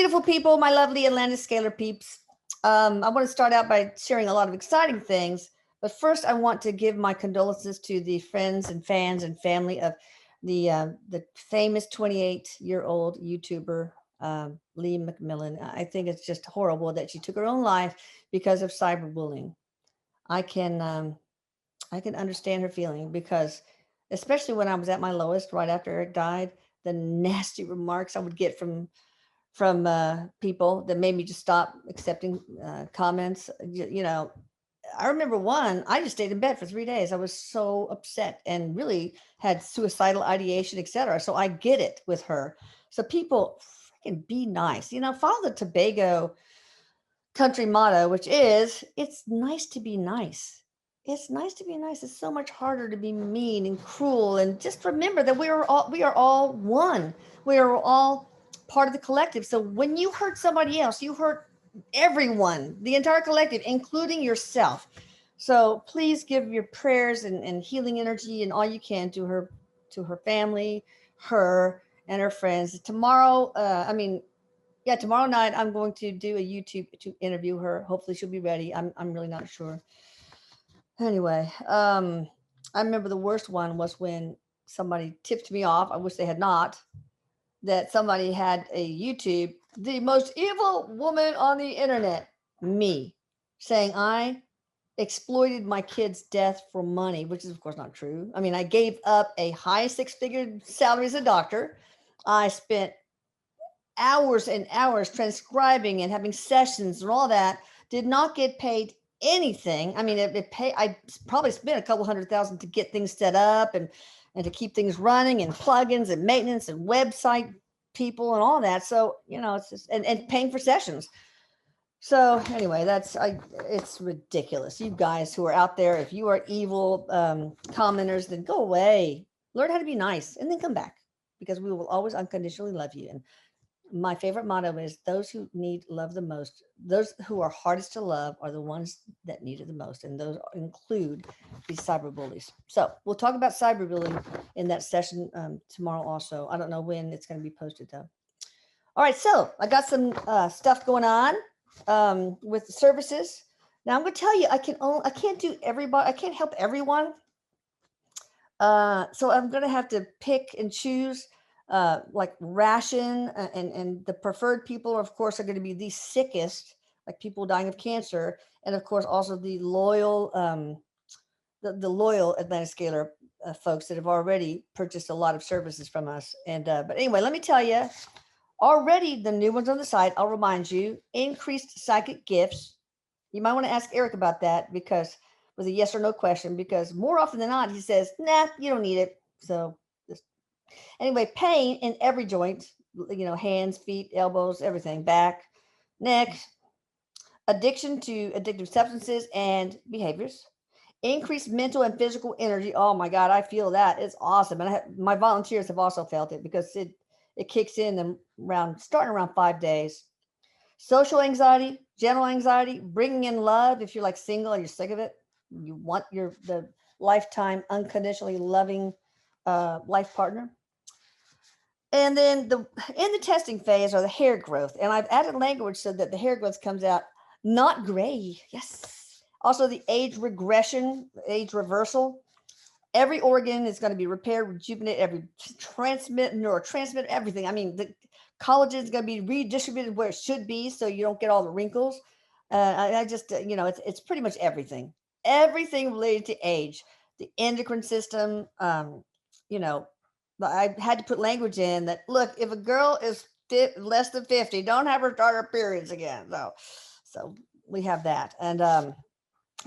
beautiful people, my lovely Atlantis Scalar peeps. I want to start out by sharing a lot of exciting things, but first I want to give my condolences to the friends and fans and family of the famous 28-year-old YouTuber Lee McMillan. I think it's just horrible that she took her own life because of cyberbullying. I can I can understand her feeling because, especially when I was at my lowest right after Eric died, the nasty remarks I would get from people that made me just stop accepting comments. I remember one. I just stayed in bed for 3 days. I was so upset and really had suicidal ideation, etc. So I get it with her. So people, freaking be nice. Follow the Tobago country motto, which is, "It's nice to be nice." It's nice to be nice. It's so much harder to be mean and cruel. And just remember that we are all one. We are all part of the collective. So when you hurt somebody else, you hurt everyone, the entire collective, including yourself. So please give your prayers and healing energy and all you can to her family, her and her friends. Tomorrow, yeah, tomorrow night I'm going to do a YouTube to interview her. Hopefully she'll be ready. I'm really not sure. Anyway, I remember the worst one was when somebody tipped me off. I wish they had not. That somebody had a YouTube, the most evil woman on the internet, me, saying I exploited my kid's death for money, which is of course not true. I mean, I gave up a high six-figure salary as a doctor. I spent hours and hours transcribing and having sessions and all that, did not get paid anything. I mean, I probably spent a couple $100,000 to get things set up and to keep things running and plugins and maintenance and website people and all that. So, it's just, and paying for sessions. So anyway, it's ridiculous. You guys who are out there, if you are evil commenters, then go away. Learn how to be nice and then come back, because we will always unconditionally love you. And my favorite motto is, those who need love the most, those who are hardest to love, are the ones that need it the most. And those include these cyberbullies. So we'll talk about cyberbullying in that session tomorrow also. I don't know when it's going to be posted though. All right, so I got some stuff going on with the services. Now I'm going to tell you, I can't do everybody. I can't help everyone. So I'm going to have to pick and choose, like ration, and the preferred people, of course, are going to be the sickest, like people dying of cancer, and of course also the loyal, the loyal Atlantis Scalar folks that have already purchased a lot of services from us. And but anyway, let me tell you, already the new ones on the site. I'll remind you: increased psychic gifts. You might want to ask Eric about that, because with a yes or no question, because more often than not he says, "Nah, you don't need it." So just anyway, pain in every joint, hands, feet, elbows, everything, back, neck, addiction to addictive substances and behaviors, increased mental and physical energy. Oh my God, I feel that. It's awesome. And my volunteers have also felt it, because it kicks in starting around 5 days. Social anxiety, general anxiety, bringing in love. If you're like single and you're sick of it, you want the lifetime unconditionally loving life partner. And then in the testing phase are the hair growth. And I've added language so that the hair growth comes out not gray. Yes. Also the age regression, age reversal. Every organ is going to be repaired, rejuvenated, every neurotransmitter, everything. I mean, the collagen is going to be redistributed where it should be, so you don't get all the wrinkles. I just, it's pretty much everything related to age, the endocrine system. You know, I had to put language in that. Look, if a girl is less than 50, don't have her start her periods again. So we have that, and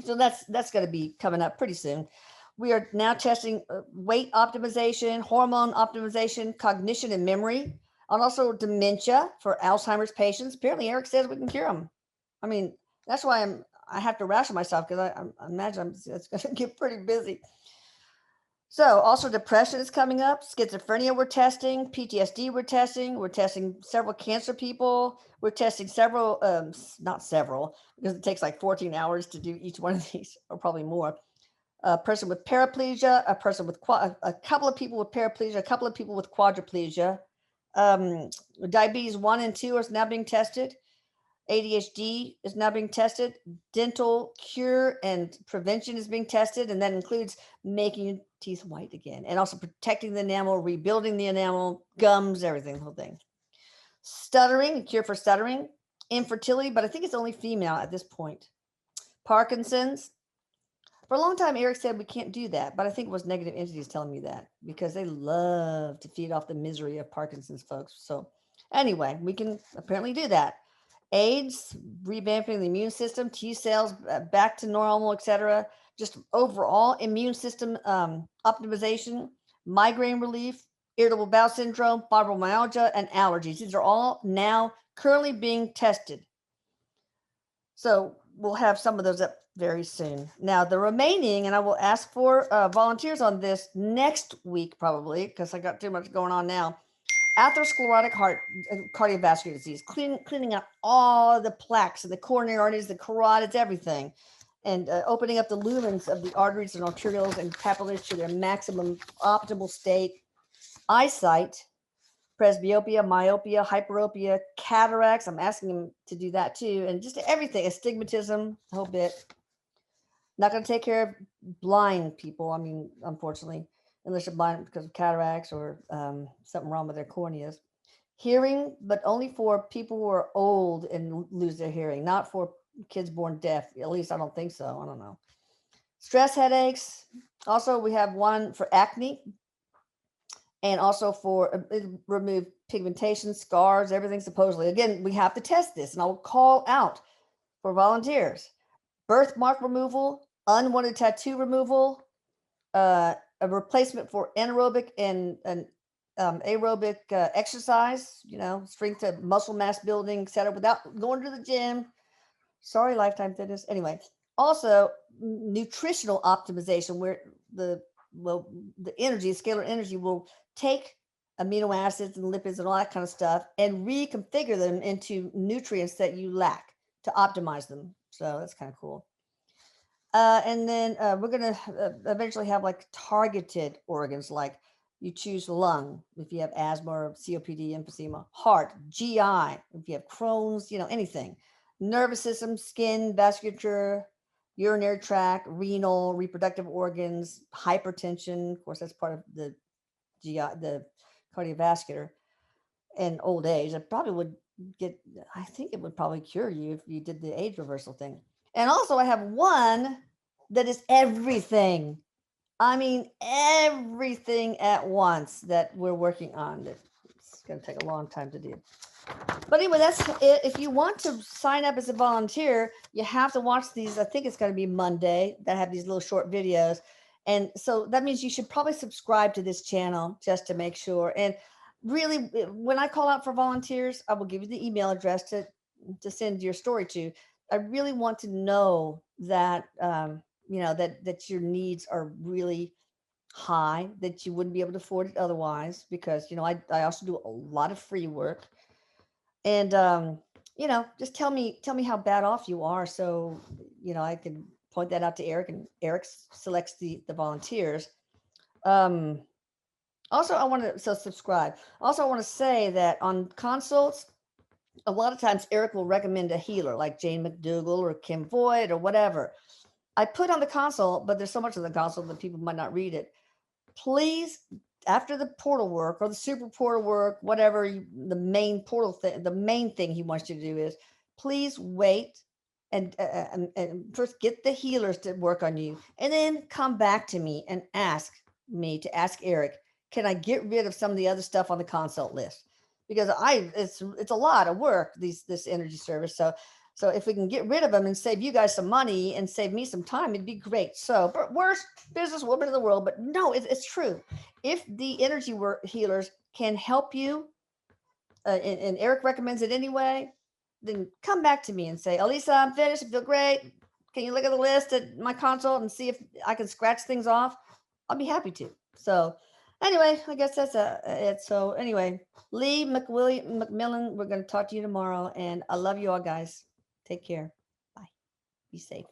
so that's going to be coming up pretty soon. We are now testing weight optimization, hormone optimization, cognition and memory, and also dementia for Alzheimer's patients. Apparently, Eric says we can cure them. I mean, that's why I have to ration myself, because I imagine it's going to get pretty busy. So also depression is coming up, schizophrenia we're testing, PTSD we're testing several cancer people, we're testing several, not several, because it takes like 14 hours to do each one of these, or probably more. A person with paraplegia, a person with a couple of people with paraplegia, a couple of people with quadriplegia, Um, Diabetes 1 and 2 is now being tested. ADHD is now being tested. Dental cure and prevention is being tested, and that includes making your teeth white again, and also protecting the enamel, rebuilding the enamel, gums, everything, the whole thing. Stuttering, a cure for stuttering. Infertility, but I think it's only female at this point. Parkinson's. For a long time, Eric said we can't do that, but I think it was negative entities telling me that because they love to feed off the misery of Parkinson's folks. So, anyway, we can apparently do that. AIDS, revamping the immune system, T cells back to normal, etc. Just overall immune system optimization, migraine relief, irritable bowel syndrome, fibromyalgia, and allergies. These are all now currently being tested. So we'll have some of those up very soon. Now, the remaining, and I will ask for volunteers on this next week, probably, because I got too much going on now. Atherosclerotic heart cardiovascular disease, cleaning up all the plaques and the coronary arteries, the carotids, everything, and opening up the lumens of the arteries and arterioles and capillaries to their maximum optimal state. Eyesight, presbyopia, myopia, hyperopia, cataracts. I'm asking him to do that too, and just everything, astigmatism, the whole bit. Not going to take care of blind people. I mean, unfortunately, unless you're blind because of cataracts or something wrong with their corneas. Hearing, but only for people who are old and lose their hearing, not for kids born deaf. At least I don't think so. I don't know. Stress headaches. Also, we have one for acne and also for remove pigmentation, scars, everything supposedly. Again, we have to test this, and I will call out for volunteers. Birthmark removal, unwanted tattoo removal, a replacement for anaerobic and aerobic exercise, strength to muscle mass building, etc., without going to the gym. Sorry, Lifetime Fitness. Anyway, also nutritional optimization, where the energy, scalar energy, will take amino acids and lipids and all that kind of stuff and reconfigure them into nutrients that you lack to optimize them. So that's kind of cool. And then we're going to eventually have like targeted organs, like you choose lung if you have asthma or COPD, emphysema, heart, GI, if you have Crohn's, anything, nervous system, skin, vasculature, urinary tract, renal, reproductive organs, hypertension. Of course, that's part of the GI, the cardiovascular, and old age. I think it would probably cure you if you did the age reversal thing. And also I have one that is everything. I mean, everything at once that we're working on. It's going to take a long time to do. But anyway, that's it. If you want to sign up as a volunteer, you have to watch these. I think it's going to be Monday that have these little short videos. And so that means you should probably subscribe to this channel just to make sure. And really, when I call out for volunteers, I will give you the email address to send your story to. I really want to know that, that your needs are really high, that you wouldn't be able to afford it otherwise, because, I also do a lot of free work. And, just tell me how bad off you are. So, I can point that out to Eric, and Eric selects the volunteers. Also, I want to, subscribe. Also, I want to say that on consults, a lot of times Eric will recommend a healer like Jane McDougall or Kim Voigt or whatever. I put on the consult, but there's so much of the consult that people might not read it. Please, after the portal work or the super portal work, whatever the main portal thing, the main thing he wants you to do is please wait and first get the healers to work on you, and then come back to me and ask Eric, can I get rid of some of the other stuff on the consult list? Because it's a lot of work, this energy service. So if we can get rid of them and save you guys some money and save me some time, it'd be great. So, worst businesswoman in the world, but no, it's true. If the energy healers can help you, and Eric recommends it anyway, then come back to me and say, Elisa, I'm finished. I feel great. Can you look at the list at my consult and see if I can scratch things off? I'll be happy to. So anyway, I guess that's it. So anyway, Lee McMillan, we're going to talk to you tomorrow. And I love you all, guys. Take care. Bye. Be safe.